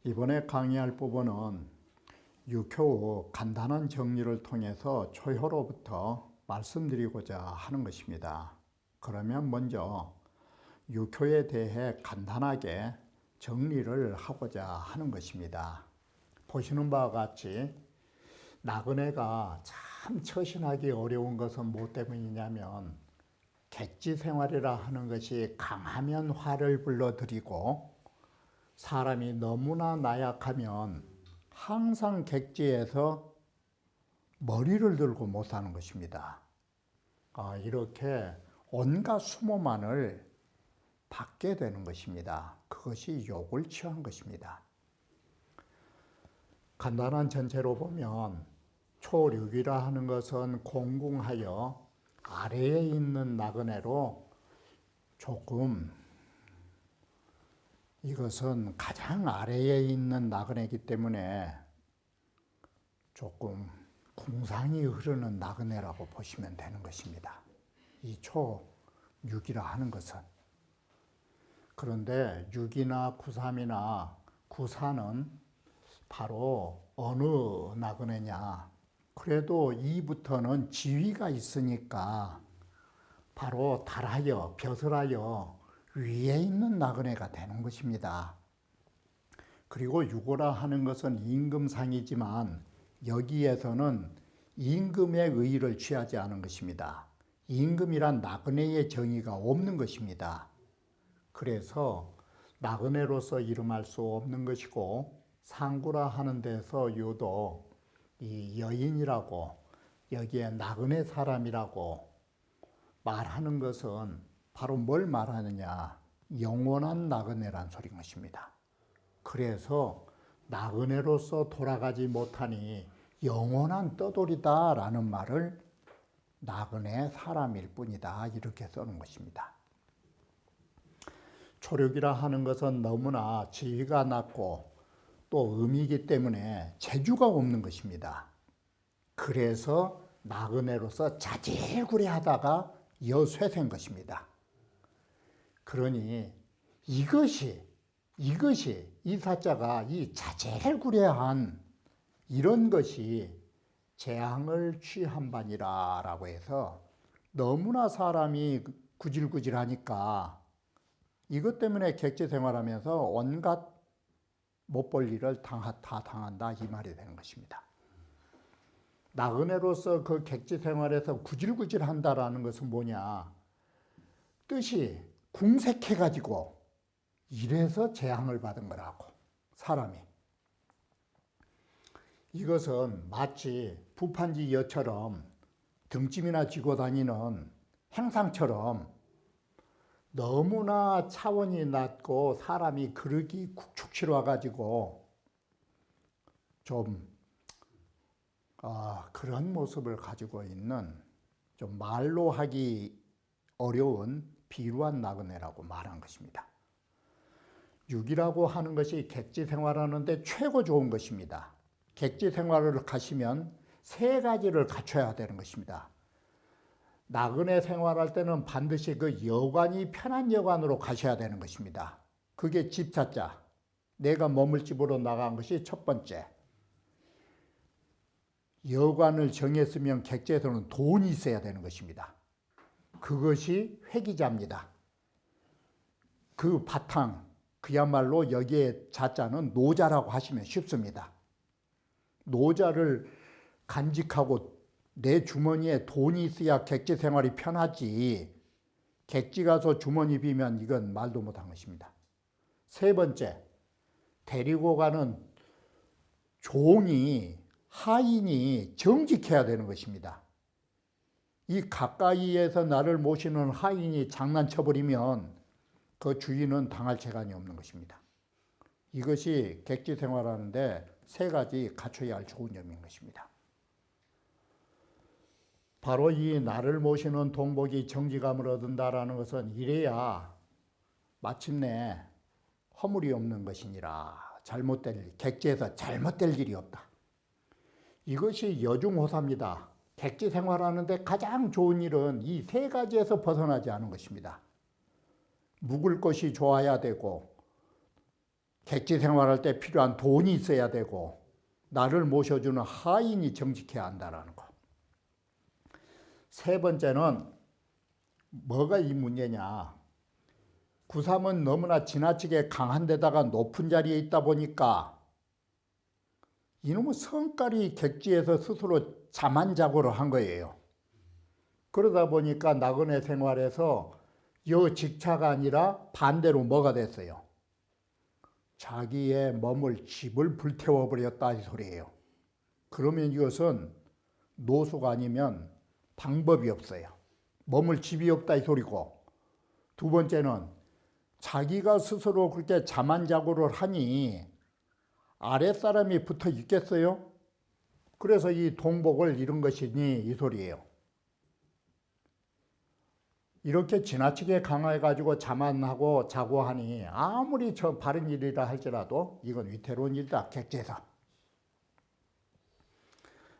이번에 강의할 부분은 유효 간단한 정리를 통해서 초효로부터 말씀드리고자 하는 것입니다. 그러면 먼저 유효에 대해 간단하게 정리를 하고자 하는 것입니다. 보시는 바와 같이 나그네가 참 처신하기 어려운 것은 무엇 때문이냐면 객지 생활이라 하는 것이 강하면 화를 불러들이고 사람이 너무나 나약하면 항상 객지에서 머리를 들고 못 사는 것입니다. 이렇게 온갖 수모만을 받게 되는 것입니다. 그것이 욕을 취한 것입니다. 간단한 전체로 보면 초륙이라 하는 것은 공궁하여 아래에 있는 나그네로 조금 이것은 가장 아래에 있는 나그네이기 때문에 조금 궁상이 흐르는 나그네라고 보시면 되는 것입니다. 이 초6이라 하는 것은. 그런데 6이나 9,3이나 9,4는 바로 어느 나그네냐. 그래도 2부터는 지위가 있으니까 바로 달하여 벼슬하여 위에 있는 나그네가 되는 것입니다. 그리고 유고라 하는 것은 임금상이지만 여기에서는 임금의 의의를 취하지 않은 것입니다. 임금이란 나그네의 정의가 없는 것입니다. 그래서 나그네로서 이름할 수 없는 것이고 상구라 하는 데서 유도 이 여인이라고 여기에 나그네 사람이라고 말하는 것은 바로 뭘 말하느냐? 영원한 나그네란 소리인 것입니다. 그래서 나그네로서 돌아가지 못하니 영원한 떠돌이다라는 말을 나그네 사람일 뿐이다 이렇게 써는 것입니다. 초력이라 하는 것은 너무나 지위가 낮고 또 음이기 때문에 재주가 없는 것입니다. 그래서 나그네로서 자질구레하다가 여쇠생 것입니다. 그러니 이것이 이 사자가 이 자질구레한 이런 것이 재앙을 취한 바니라라고 해서 너무나 사람이 구질구질하니까 이것 때문에 객지 생활하면서 온갖 못 볼 일을 다 당한다 이 말이 되는 것입니다. 나그네로서 그 객지 생활에서 구질구질한다라는 것은 뭐냐? 뜻이 궁색해가지고 이래서 재앙을 받은 거라고 사람이. 이것은 마치 부판지 여처럼 등짐이나 지고 다니는 행상처럼 너무나 차원이 낮고 사람이 그릇이 축축치러 와가지고 좀 그런 모습을 가지고 있는 좀 말로 하기 어려운 비루한 나그네라고 말한 것입니다. 6이라고 하는 것이 객지 생활하는데 최고 좋은 것입니다. 객지 생활을 가시면 세 가지를 갖춰야 되는 것입니다. 나그네 생활할 때는 반드시 그 여관이 편한 여관으로 가셔야 되는 것입니다. 그게 집 찾자. 내가 머물 집으로 나간 것이 첫 번째. 여관을 정했으면 객지에서는 돈이 있어야 되는 것입니다. 그것이 회기자입니다. 그 바탕, 그야말로 여기에 자자는 노자라고 하시면 쉽습니다. 노자를 간직하고 내 주머니에 돈이 있어야 객지 생활이 편하지 객지 가서 주머니 비면 이건 말도 못한 것입니다. 세 번째, 데리고 가는 종이 하인이 정직해야 되는 것입니다. 이 가까이에서 나를 모시는 하인이 장난쳐버리면 그 주인은 당할 재간이 없는 것입니다. 이것이 객지 생활하는데 세 가지 갖춰야 할 좋은 점인 것입니다. 바로 이 나를 모시는 동복이 정직함을 얻는다라는 것은 이래야 마침내 허물이 없는 것이니라. 객지에서 잘못될 일이 없다. 이것이 여중호사입니다. 객지 생활하는데 가장 좋은 일은 이 세 가지에서 벗어나지 않은 것입니다. 묵을 것이 좋아야 되고, 객지 생활할 때 필요한 돈이 있어야 되고, 나를 모셔주는 하인이 정직해야 한다는 거. 세 번째는 뭐가 이 문제냐. 구3은 너무나 지나치게 강한 데다가 높은 자리에 있다 보니까 이놈의 성깔이 객지에서 스스로 자만자고를 한 거예요. 그러다 보니까 나그네 생활에서 여 직차가 아니라 반대로 뭐가 됐어요? 자기의 머물 집을 불태워버렸다 이 소리예요. 그러면 이것은 노수가 아니면 방법이 없어요. 머물 집이 없다 이 소리고, 두 번째는 자기가 스스로 그렇게 자만자고를 하니 아랫사람이 붙어 있겠어요? 그래서 이 동복을 잃은 것이니 이 소리예요. 이렇게 지나치게 강화해가지고 자만하고 자고 하니 아무리 바른 일이라 할지라도 이건 위태로운 일이다, 객지에서.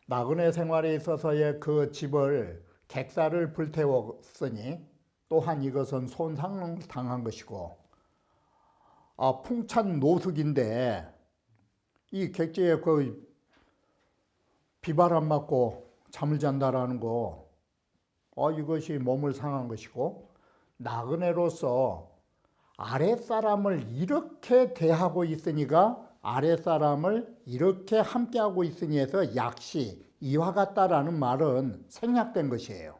나그네 생활에 있어서의 그 집을 객사를 불태웠으니 또한 이것은 손상을 당한 것이고, 풍찬 노숙인데 이 객지에 그 비바람 맞고 잠을 잔다라는 거, 이것이 몸을 상한 것이고, 나그네로서 아랫사람을 이렇게 대하고 있으니까 아랫사람을 이렇게 함께하고 있으니 해서 약시 이와 같다라는 말은 생략된 것이에요.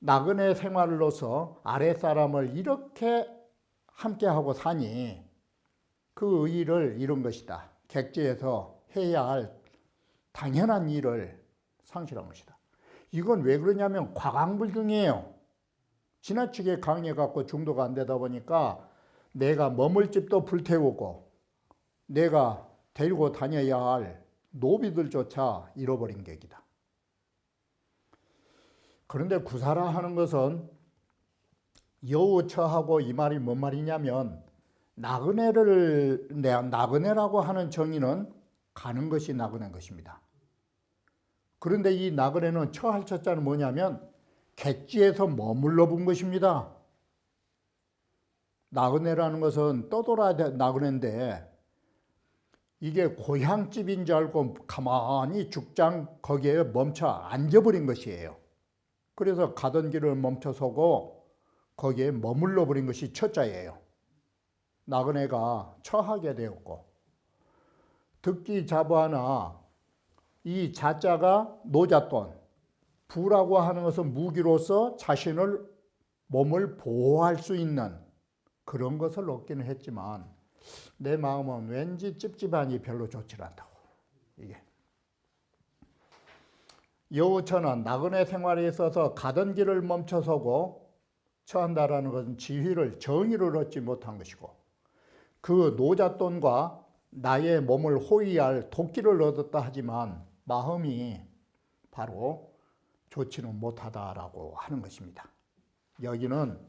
나그네 생활로서 아랫사람을 이렇게 함께하고 사니 그 의의를 이룬 것이다. 객지에서 해야 할 당연한 일을 상실한 것이다. 이건 왜 그러냐면 과강불등이에요. 지나치게 강해갖고 중도가 안 되다 보니까 내가 머물 집도 불태우고 내가 데리고 다녀야 할 노비들조차 잃어버린 객이다. 그런데 구사라 하는 것은 여우처하고 이 말이 뭔 말이냐면 나그네라고 하는 정의는 가는 것이 나그네인 것입니다. 그런데 이 나그네는 처할 처자는 뭐냐면 객지에서 머물러 본 것입니다. 나그네라는 것은 떠돌아야 나그네인데 이게 고향집인 줄 알고 가만히 죽장 거기에 멈춰 앉아버린 것이에요. 그래서 가던 길을 멈춰서고 거기에 머물러 버린 것이 처자예요. 나그네가 처하게 되었고, 듣기 자부하나 이 자자가 노잣돈, 부라고 하는 것은 무기로서 자신을 몸을 보호할 수 있는 그런 것을 얻기는 했지만 내 마음은 왠지 찝찝하니 별로 좋지 않다고. 이게 여우처는 나그네 생활에 있어서 가던 길을 멈춰서고 처한다라는 것은 지위를, 정의를 얻지 못한 것이고, 그 노잣돈과 나의 몸을 호위할 도끼를 얻었다 하지만 마음이 바로 좋지는 못하다라고 하는 것입니다. 여기는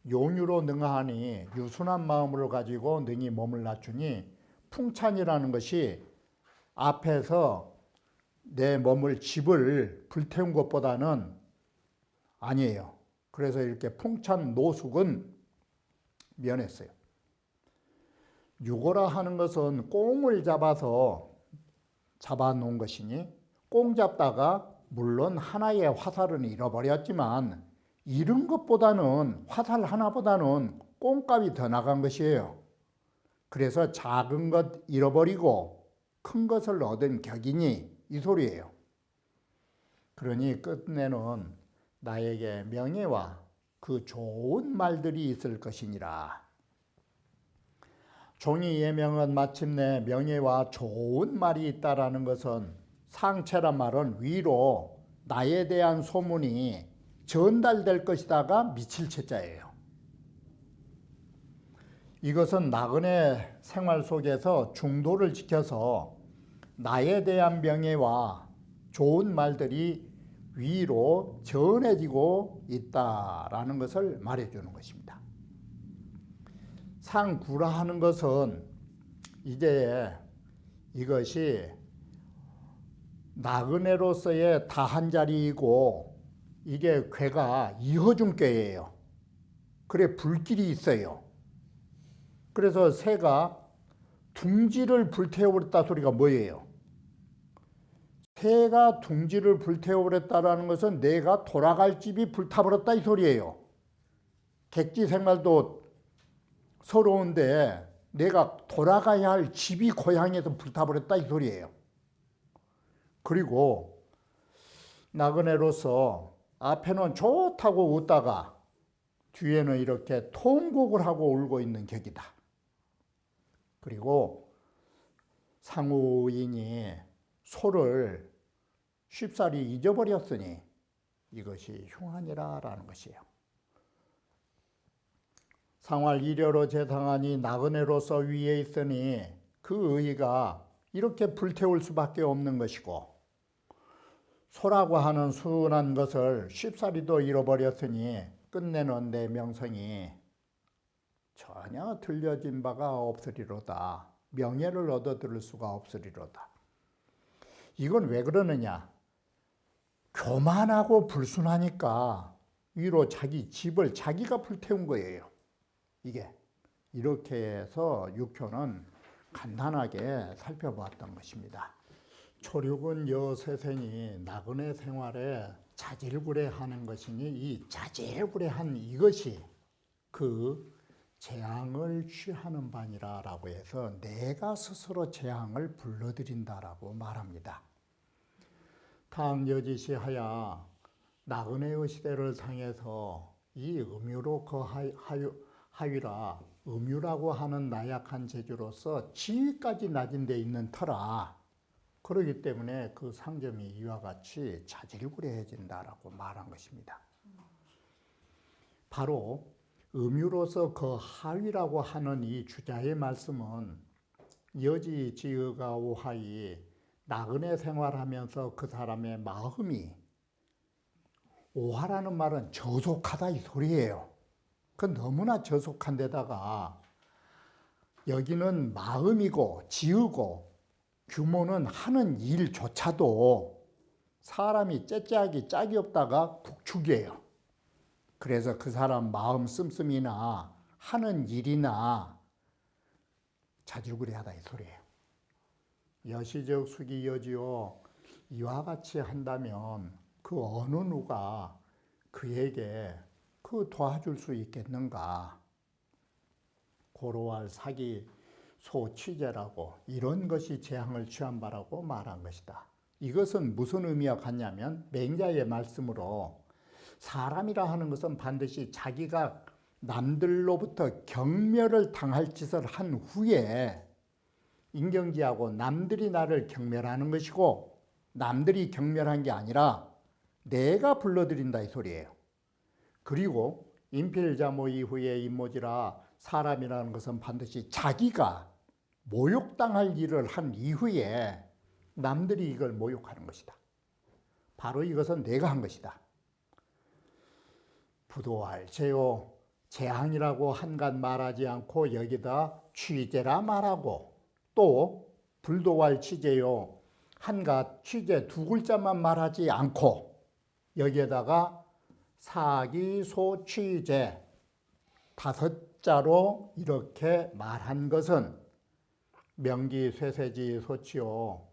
용유로 능하니 유순한 마음으로 가지고 능히 몸을 낮추니 풍찬이라는 것이 앞에서 내 몸을 집을 불태운 것보다는 아니에요. 그래서 이렇게 풍찬 노숙은 면했어요. 유고라 하는 것은 꽁을 잡아놓은 것이니 꽁 잡다가 물론 하나의 화살은 잃어버렸지만 잃은 것보다는, 화살 하나보다는 꽁값이 더 나간 것이에요. 그래서 작은 것 잃어버리고 큰 것을 얻은 격이니 이 소리예요. 그러니 끝내는 나에게 명예와 그 좋은 말들이 있을 것이니라. 종이 예명은 마침내 명예와 좋은 말이 있다라는 것은, 상체란 말은 위로 나에 대한 소문이 전달될 것이다가 미칠 채자예요. 이것은 나그네 생활 속에서 중도를 지켜서 나에 대한 명예와 좋은 말들이 위로 전해지고 있다라는 것을 말해주는 것입니다. 상구라 하는 것은 이제 이것이 나그네로서의 다한자리이고 이게 궤가 이허중궤예요. 그래 불길이 있어요. 그래서 새가 둥지를 불태워버렸다 소리가 뭐예요? 새가 둥지를 불태워버렸다라는 것은 내가 돌아갈 집이 불타버렸다 이 소리예요. 객지 생활도 서러운데 내가 돌아가야 할 집이 고향에서 불타버렸다 이 소리예요. 그리고 나그네로서 앞에는 좋다고 웃다가 뒤에는 이렇게 통곡을 하고 울고 있는 격이다. 그리고 상우인이 소를 쉽사리 잊어버렸으니 이것이 흉하니라라는 것이에요. 상활 일여로 제상하니 나그네로서 위에 있으니 그 의의가 이렇게 불태울 수밖에 없는 것이고 소라고 하는 순한 것을 쉽사리도 잃어버렸으니 끝내는 내 명성이 전혀 들려진 바가 없으리로다. 명예를 얻어 들을 수가 없으리로다. 이건 왜 그러느냐? 교만하고 불순하니까 위로 자기 집을 자기가 불태운 거예요. 이게 이렇게 해서 육효는 간단하게 살펴보았던 것입니다. 초륙은 여세생이 나그네 생활에 자질구레하는 것이니 이 자질구레한 이것이 그 재앙을 취하는 바니라라고 해서 내가 스스로 재앙을 불러들인다라고 말합니다. 탕여지시하야 나그네의 시대를 당해서 이 음유로 거하위라 음유라고 하는 나약한 재주로서 지위까지 낮은 데 있는 터라. 그렇기 때문에 그 상점이 이와 같이 자질구레해진다라고 말한 것입니다. 바로 음유로서 그 하위라고 하는 이 주자의 말씀은 여지지의가 오하이 나그네 생활하면서 그 사람의 마음이 오하라는 말은 저속하다 이 소리예요. 그 너무나 저속한 데다가 여기는 마음이고 지으고 규모는 하는 일조차도 사람이 째째하기 짝이 없다가 국축이에요. 그래서 그 사람 마음 씀씀이나 하는 일이나 자질구레하다 이 소리예요. 여시적 수기 여지요 이와 같이 한다면 그 어느 누가 그에게 그 도와줄 수 있겠는가? 고로할 사기 소취제라고 이런 것이 재앙을 취한 바라고 말한 것이다. 이것은 무슨 의미가 같냐면 맹자의 말씀으로 사람이라 하는 것은 반드시 자기가 남들로부터 경멸을 당할 짓을 한 후에 인경지하고 남들이 나를 경멸하는 것이고 남들이 경멸한 게 아니라 내가 불러들인다 이 소리예요. 그리고 인필자모 이후에 인모지라 사람이라는 것은 반드시 자기가 모욕당할 일을 한 이후에 남들이 이걸 모욕하는 것이다. 바로 이것은 내가 한 것이다. 부도할 제요 재앙이라고 한간 말하지 않고 여기다 취재라 말하고 또 불도할 취재요 한갓 취재 두 글자만 말하지 않고 여기에다가 사기소 취재 다섯 자로 이렇게 말한 것은 명기쇠세지 소치요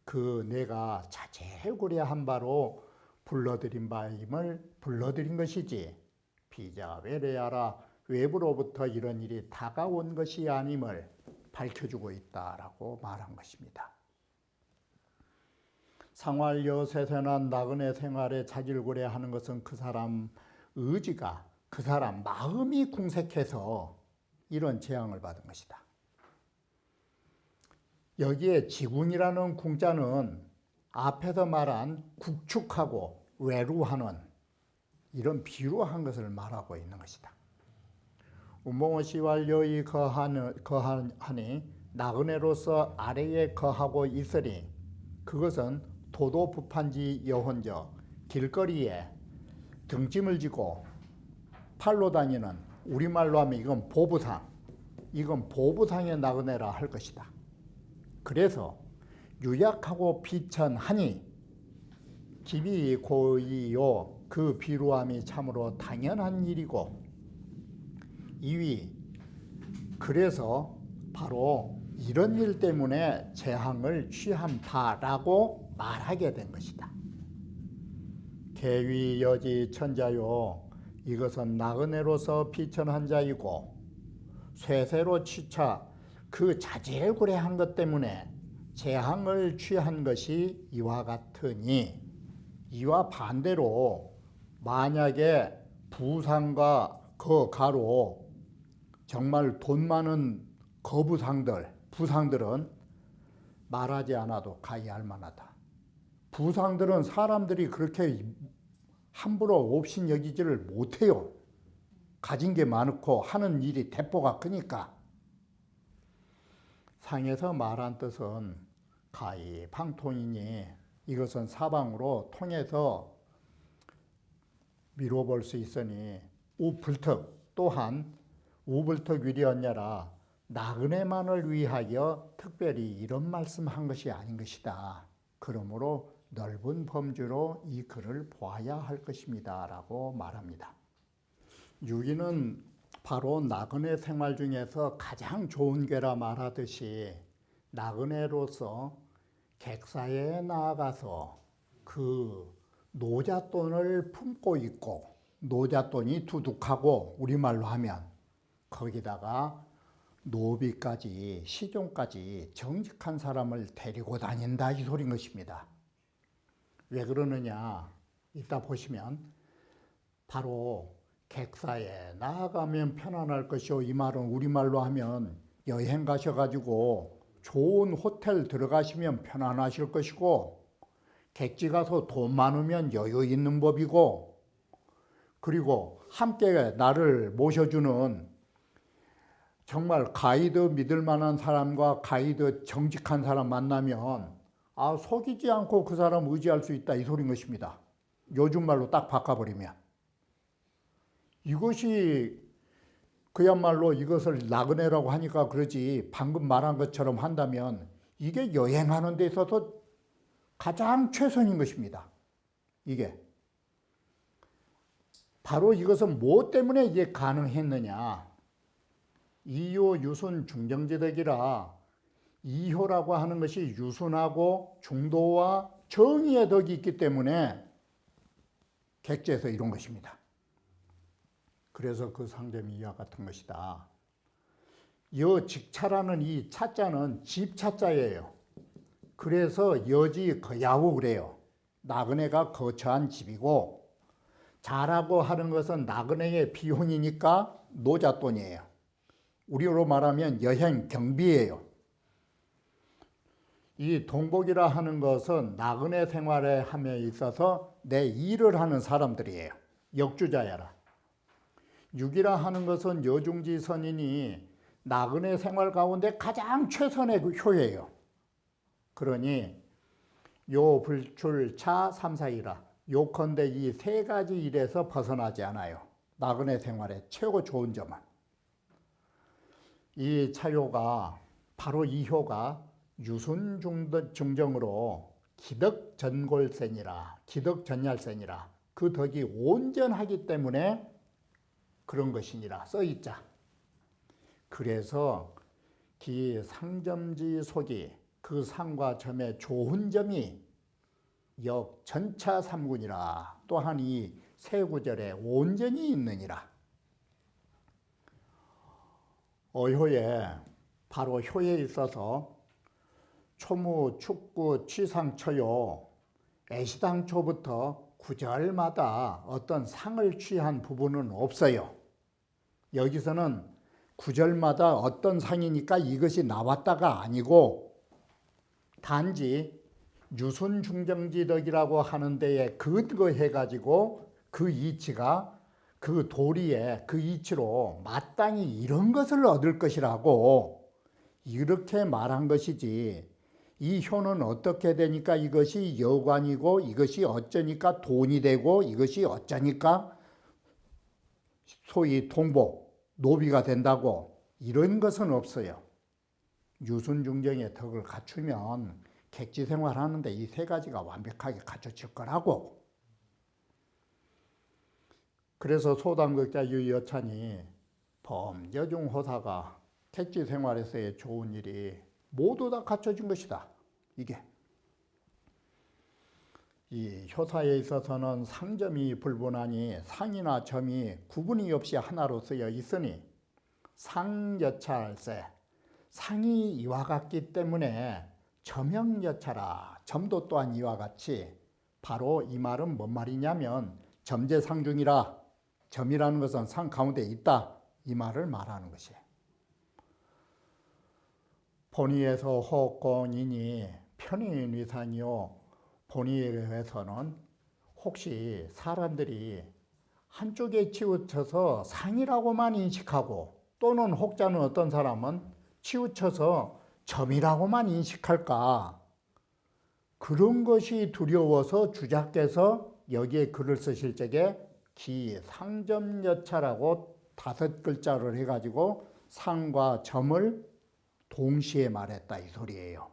그 내가 자질구레한 바로 불러들인 바임을 불러들인 것이지 비자 외래하라 외부로부터 이런 일이 다가온 것이 아님을 밝혀주고 있다라고 말한 것입니다. 상활여세세나 나그네 생활에 자질구레하는 것은 그 사람 의지가 그 사람 마음이 궁색해서 이런 재앙을 받은 것이다. 여기에 지군이라는 궁자는 앞에서 말한 국축하고 외루하는 이런 비루한 것을 말하고 있는 것이다. 운봉어 시왈여이 거하니 나그네로서 아래에 거하고 있으니 그것은 도도부판지 여혼저 길거리에 등짐을 지고 팔로 다니는, 우리말로 하면 이건 보부상, 이건 보부상의 나그네라 할 것이다. 그래서 유약하고 비천하니 기비 고이요, 그 비루함이 참으로 당연한 일이고, 이위 그래서 바로 이런 일 때문에 재항을 취함다라고 말하게 된 것이다. 계위여지 천자요, 이것은 나그네로서 비천한 자이고 쇠세로 취차 그 자질구레한 것 때문에 재항을 취한 것이 이와 같으니, 이와 반대로 만약에 부상과 그 가로 정말 돈 많은 거부상들, 부상들은 말하지 않아도 가이할 만하다. 부상들은 사람들이 그렇게 함부로 없인 여기지를 못해요. 가진 게 많고 하는 일이 대포가 크니까. 상에서 말한 뜻은 가히 방통이니 이것은 사방으로 통해서 미뤄볼 수 있으니 우불특, 또한 우불특 위리언냐라, 나그네만을 위하여 특별히 이런 말씀한 것이 아닌 것이다. 그러므로 넓은 범주로 이 글을 보아야 할 것입니다 라고 말합니다. 유기는 바로 나그네 생활 중에서 가장 좋은 괴라 말하듯이 나그네로서 객사에 나아가서 그 노잣돈을 품고 있고, 노잣돈이 두둑하고 우리말로 하면 거기다가 노비까지 시종까지 정직한 사람을 데리고 다닌다, 이 소린 것입니다. 왜 그러느냐, 이따 보시면 바로 객사에 나아가면 편안할 것이요, 이 말은 우리말로 하면 여행 가셔가지고 좋은 호텔 들어가시면 편안하실 것이고, 객지 가서 돈 많으면 여유 있는 법이고, 그리고 함께 나를 모셔주는 정말 가이드 믿을 만한 사람과 가이드 정직한 사람 만나면 속이지 않고 그 사람 의지할 수 있다, 이 소린 것입니다. 요즘 말로 딱 바꿔버리면. 이것이 그야말로 이것을 나그네라고 하니까 그러지, 방금 말한 것처럼 한다면 이게 여행하는 데 있어서 가장 최선인 것입니다. 이게 바로 이것은 무엇 때문에 이게 가능했느냐, 이효 유순 중정지덕이라, 이효라고 하는 것이 유순하고 중도와 정의의 덕이 있기 때문에 객지에서 이룬 것입니다. 그래서 그 상점이 이와 같은 것이다. 여 직차라는 이 차자는 집 차자예요. 그래서 여지 거야고 그래요. 나그네가 거처한 집이고, 자라고 하는 것은 나그네의 비용이니까 노잣돈이에요. 우리로 말하면 여행 경비예요. 이 동복이라 하는 것은 나그네 생활에 함에 있어서 내 일을 하는 사람들이에요. 역주자야라. 육이라 하는 것은 여중지 선인이 나그네 생활 가운데 가장 최선의 그 효예요. 그러니 요 불출차 삼사이라, 요컨대 이 세 가지 일에서 벗어나지 않아요. 나그네 생활의 최고 좋은 점은 이 차효가, 바로 이 효가 유순중정으로 기덕전골센이라, 기덕전얄센이라, 그 덕이 온전하기 때문에 그런 것이니라 써있자. 그래서 기 상점지 속이, 그 상과 점의 좋은 점이 역 전차 삼군이라, 또한 이 세 구절에 온전히 있느니라. 어효에, 바로 효에 있어서 초무, 축구, 취상처요, 애시당초부터 구절마다 어떤 상을 취한 부분은 없어요. 여기서는 구절마다 어떤 상이니까 이것이 나왔다가 아니고, 단지 유순중정지덕이라고 하는 데에 근거해가지고 그 이치가 그 도리에 그 이치로 마땅히 이런 것을 얻을 것이라고 이렇게 말한 것이지, 이 효는 어떻게 되니까 이것이 여관이고 이것이 어쩌니까 돈이 되고 이것이 어쩌니까 소위 동복, 노비가 된다고 이런 것은 없어요. 유순중정의 덕을 갖추면 객지 생활하는데 이 세 가지가 완벽하게 갖춰질 거라고. 그래서 소담극자 유여찬이 범여중호사가 객지 생활에서의 좋은 일이 모두 다 갖춰진 것이다. 이게 이 효사에 있어서는 상점이 불분하니 상이나 점이 구분이 없이 하나로 쓰여 있으니 상여찰세, 상이 이와 같기 때문에 점형여차라, 점도 또한 이와 같이. 바로 이 말은 뭔 말이냐면 점재상중이라, 점이라는 것은 상 가운데 있다, 이 말을 말하는 것이에요. 본의에서 호권이니 편인위산이요. 본의에서는 혹시 사람들이 한쪽에 치우쳐서 상이라고만 인식하고, 또는 혹자는 어떤 사람은 치우쳐서 점이라고만 인식할까, 그런 것이 두려워서 주자께서 여기에 글을 쓰실 적에 기상점여차라고 5글자를 해가지고 상과 점을 동시에 말했다, 이 소리예요.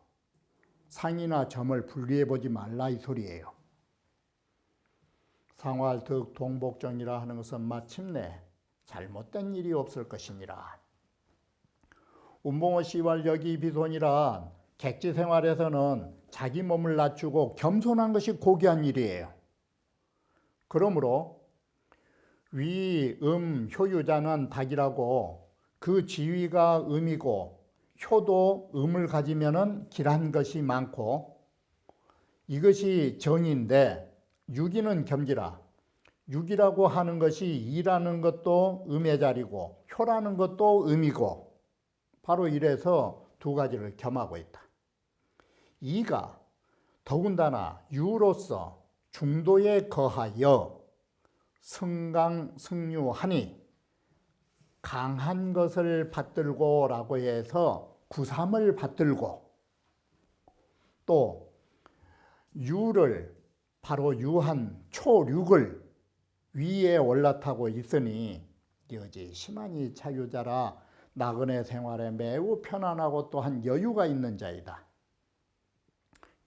상이나 점을 분리해보지 말라, 이 소리예요. 상활득 동복정이라 하는 것은 마침내 잘못된 일이 없을 것이니라. 운봉어 시왈여기 비손이란 객지 생활에서는 자기 몸을 낮추고 겸손한 것이 고귀한 일이에요. 그러므로 위, 효유자는 닭이라고 그 지위가 음이고 효도 음을 가지면은 길한 것이 많고, 이것이 정인데 유기는 겸지라. 유기라고 하는 것이 이라는 것도 음의 자리고 효라는 것도 음이고, 바로 이래서 두 가지를 겸하고 있다. 이가 더군다나 유로서 중도에 거하여 승유하니 강한 것을 받들고 라고 해서 구삼을 받들고, 또 유를 바로 유한 초륙을 위에 올라타고 있으니 여지 심하니 자유자라, 나그네 생활에 매우 편안하고 또한 여유가 있는 자이다.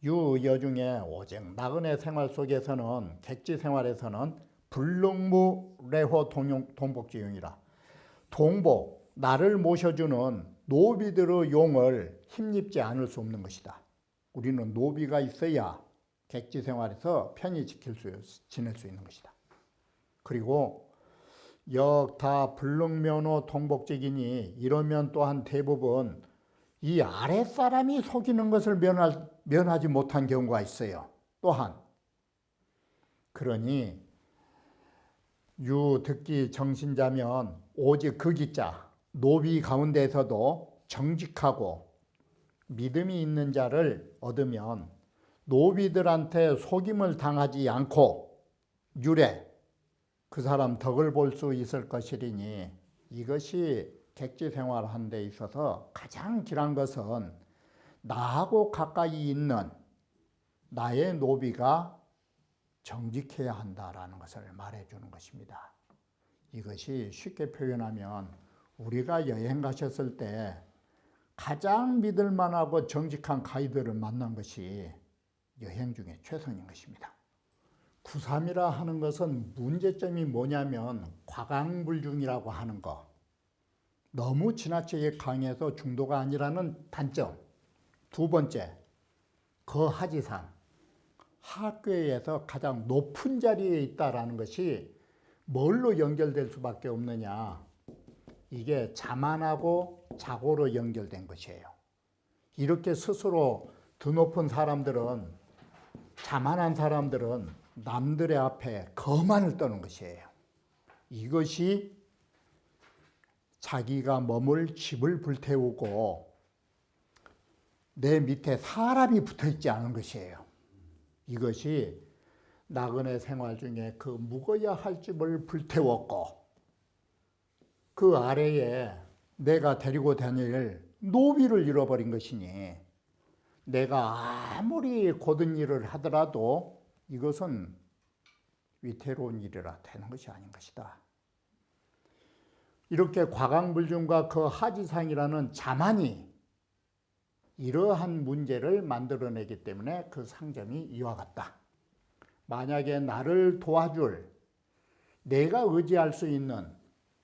유여중에 오직 나그네 생활 속에서는, 객지 생활에서는 불능무래호 동복지용이라, 동복, 나를 모셔주는 노비들의 용을 힘입지 않을 수 없는 것이다. 우리는 노비가 있어야 객지 생활에서 편히 지낼 수 있는 것이다. 그리고 역다 불능면허 동복직이니, 이러면 또한 대부분 이 아랫사람이 속이는 것을 면하지 못한 경우가 있어요. 또한 그러니 유득기 정신자면 오직 그 기자, 노비 가운데서도 정직하고 믿음이 있는 자를 얻으면 노비들한테 속임을 당하지 않고 유래, 그 사람 덕을 볼 수 있을 것이리니, 이것이 객지 생활하는 데 있어서 가장 길한 것은 나하고 가까이 있는 나의 노비가 정직해야 한다라는 것을 말해주는 것입니다. 이것이 쉽게 표현하면 우리가 여행 가셨을 때 가장 믿을 만하고 정직한 가이드를 만난 것이 여행 중에 최선인 것입니다. 구삼이라 하는 것은 문제점이 뭐냐면 과강불중이라고 하는 거, 너무 지나치게 강해서 중도가 아니라는 단점. 두 번째, 거하지상, 하괴에서 가장 높은 자리에 있다라는 것이 뭘로 연결될 수밖에 없느냐, 이게 자만하고 자고로 연결된 것이에요. 이렇게 스스로 드높은 사람들은, 자만한 사람들은 남들의 앞에 거만을 떠는 것이에요. 이것이 자기가 머물 집을 불태우고 내 밑에 사람이 붙어있지 않은 것이에요. 이것이 나그네 생활 중에 그 묵어야 할 집을 불태웠고, 그 아래에 내가 데리고 다닐 노비를 잃어버린 것이니, 내가 아무리 고든 일을 하더라도 이것은 위태로운 일이라 되는 것이 아닌 것이다. 이렇게 과강불중과 그 하지상이라는 자만이 이러한 문제를 만들어내기 때문에 그 상점이 이와 같다. 만약에 나를 도와줄, 내가 의지할 수 있는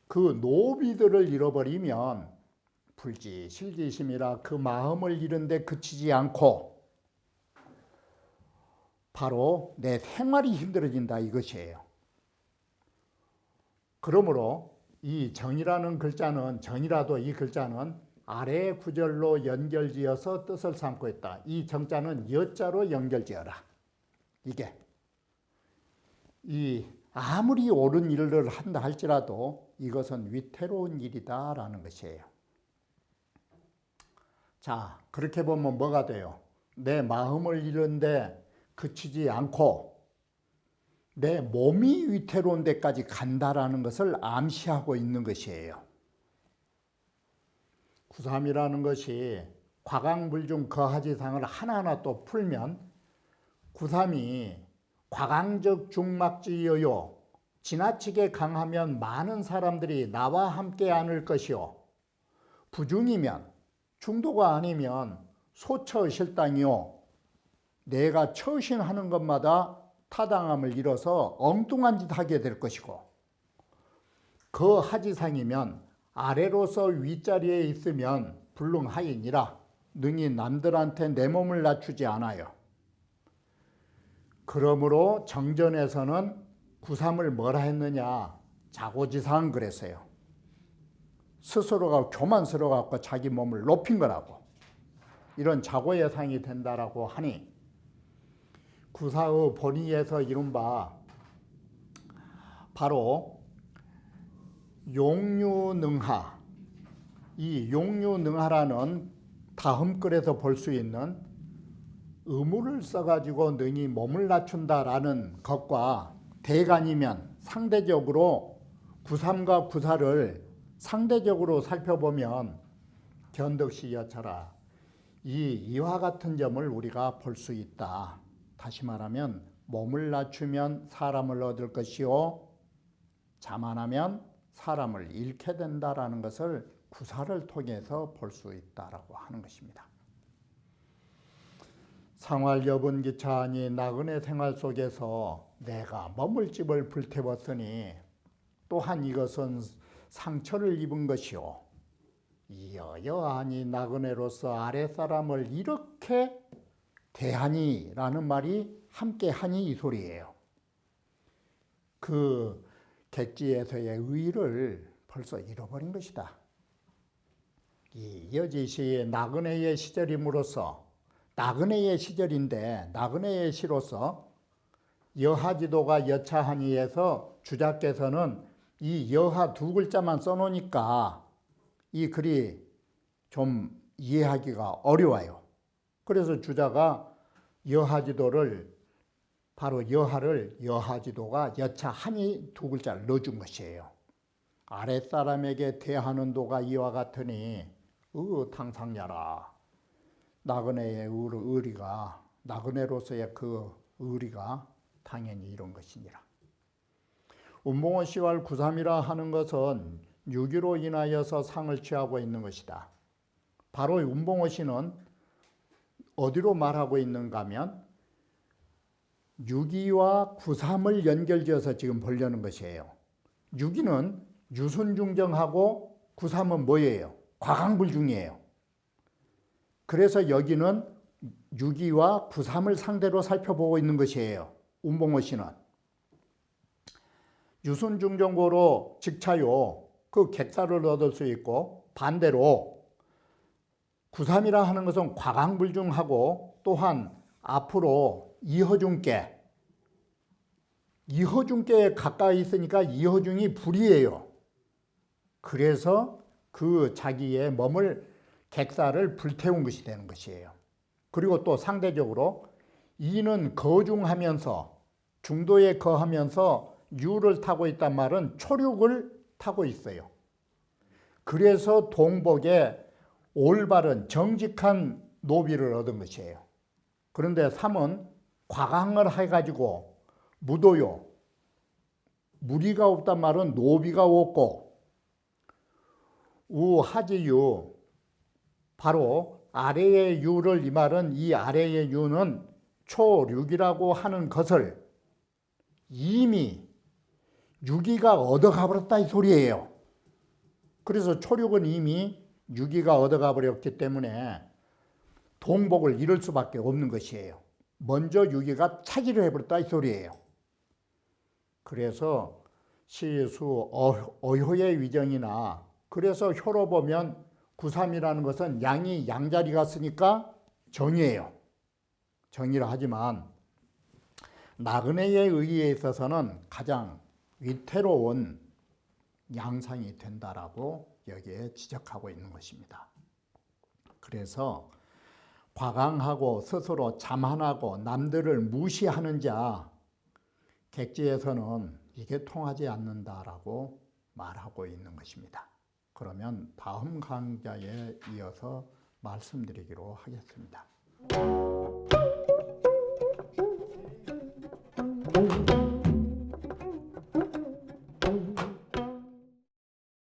그 노비들을 잃어버리면 불지 실지심이라 그 마음을 잃은데 그치지 않고 바로 내 생활이 힘들어진다 이것이에요. 그러므로 이 정이라는 글자는, 정이라도 이 글자는 아래 구절로 연결지어서 뜻을 삼고 있다. 이 정자는 여자로 연결지어라. 이게 이 아무리 옳은 일을 한다 할지라도 이것은 위태로운 일이다라는 것이에요. 자, 그렇게 보면 뭐가 돼요? 내 마음을 잃은데 그치지 않고 내 몸이 위태로운 데까지 간다라는 것을 암시하고 있는 것이에요. 구삼이라는 것이 과강불중 거하지상을 하나하나 또 풀면 구삼이 과강적 중막지여요. 지나치게 강하면 많은 사람들이 나와 함께 안을 것이요. 부중이면 중도가 아니면 소처실당이요. 내가 처신하는 것마다 타당함을 잃어서 엉뚱한 짓 하게 될 것이고, 그 하지상이면 아래로서 윗자리에 있으면 불능하이니라 능히 남들한테 내 몸을 낮추지 않아요. 그러므로 정전에서는 구삼을 뭐라 했느냐, 자고지상 그랬어요. 스스로가 교만스러워갖고 자기 몸을 높인 거라고. 이런 자고예상이 된다라고 하니 구사의 본의에서 이른바 바로 용유능하, 이 용유능하라는 다음글에서 볼 수 있는 의무를 써가지고 능히 몸을 낮춘다라는 것과 대간이면 상대적으로 구삼과 구사를 상대적으로 살펴보면 견덕시 여차라, 이와 같은 점을 우리가 볼 수 있다. 다시 말하면 몸을 낮추면 사람을 얻을 것이요, 자만하면 사람을 잃게 된다라는 것을 구사를 통해서 볼 수 있다라고 하는 것입니다. 상활여분기차하니 나그네 생활 속에서 내가 머물집을 불태웠으니 또한 이것은 상처를 입은 것이요, 여여하니 나그네로서 아랫사람을 이렇게 대하니 라는 말이 함께하니 이 소리예요. 그 객지에서의 의의를 벌써 잃어버린 것이다. 이 여지시의 나그네의 시절임으로써, 나그네의 시절인데 나그네의 시로서 여하지도가 여차하니에서 주자께서는 이 여하 두 글자만 써놓으니까 이 글이 좀 이해하기가 어려워요. 그래서 주자가 여하지도를, 바로 여하를 여하지도가 여차하니 두 글자를 넣어준 것이에요. 아랫사람에게 대하는 도가 이와 같으니 탕상야라. 나그네의 의리가, 나그네로서의 그 의리가 당연히 이런 것이니라. 운봉호 씨와 구삼이라 하는 것은 유기로 인하여서 상을 취하고 있는 것이다. 바로 운봉호 씨는 어디로 말하고 있는가 하면 유기와 구삼을 연결지어서 지금 보려는 것이에요. 유기는 유순중정하고 구삼은 뭐예요? 과강불중이에요. 그래서 여기는 유기와 구삼을 상대로 살펴보고 있는 것이에요. 운봉호 씨는. 유순중정고로 직차요, 그 객사를 얻을 수 있고, 반대로 구삼이라 하는 것은 과강불중하고 또한 앞으로 이허중께 가까이 있으니까 이허중이 불이에요. 그래서 그 자기의 몸을, 객사를 불태운 것이 되는 것이에요. 그리고 또 상대적으로 이는 거중하면서, 중도에 거하면서 유를 타고 있단 말은 초륙을 타고 있어요. 그래서 동복에 올바른 정직한 노비를 얻은 것이에요. 그런데 3은 과강을 해가지고 무도요. 무리가 없단 말은 노비가 없고 우하지유 바로 아래의 유를 이 말은 이 아래의 유는 초육이라고 하는 것을 이미 유기가 얻어가 버렸다 이 소리예요. 그래서 초육은 이미 유기가 얻어가 버렸기 때문에 동복을 이룰 수밖에 없는 것이에요. 먼저 유기가 차지를 해버렸다 이 소리예요. 그래서 시수 어효의 위정이나 그래서 효로 보면 9.3이라는 것은 양이 양자리가 쓰니까 정이에요. 정이라 하지만 나그네의 의의에 있어서는 가장 위태로운 양상이 된다라고 여기에 지적하고 있는 것입니다. 그래서 과강하고 스스로 자만하고 남들을 무시하는 자 객지에서는 이게 통하지 않는다라고 말하고 있는 것입니다. 그러면 다음 강좌에 이어서 말씀드리기로 하겠습니다.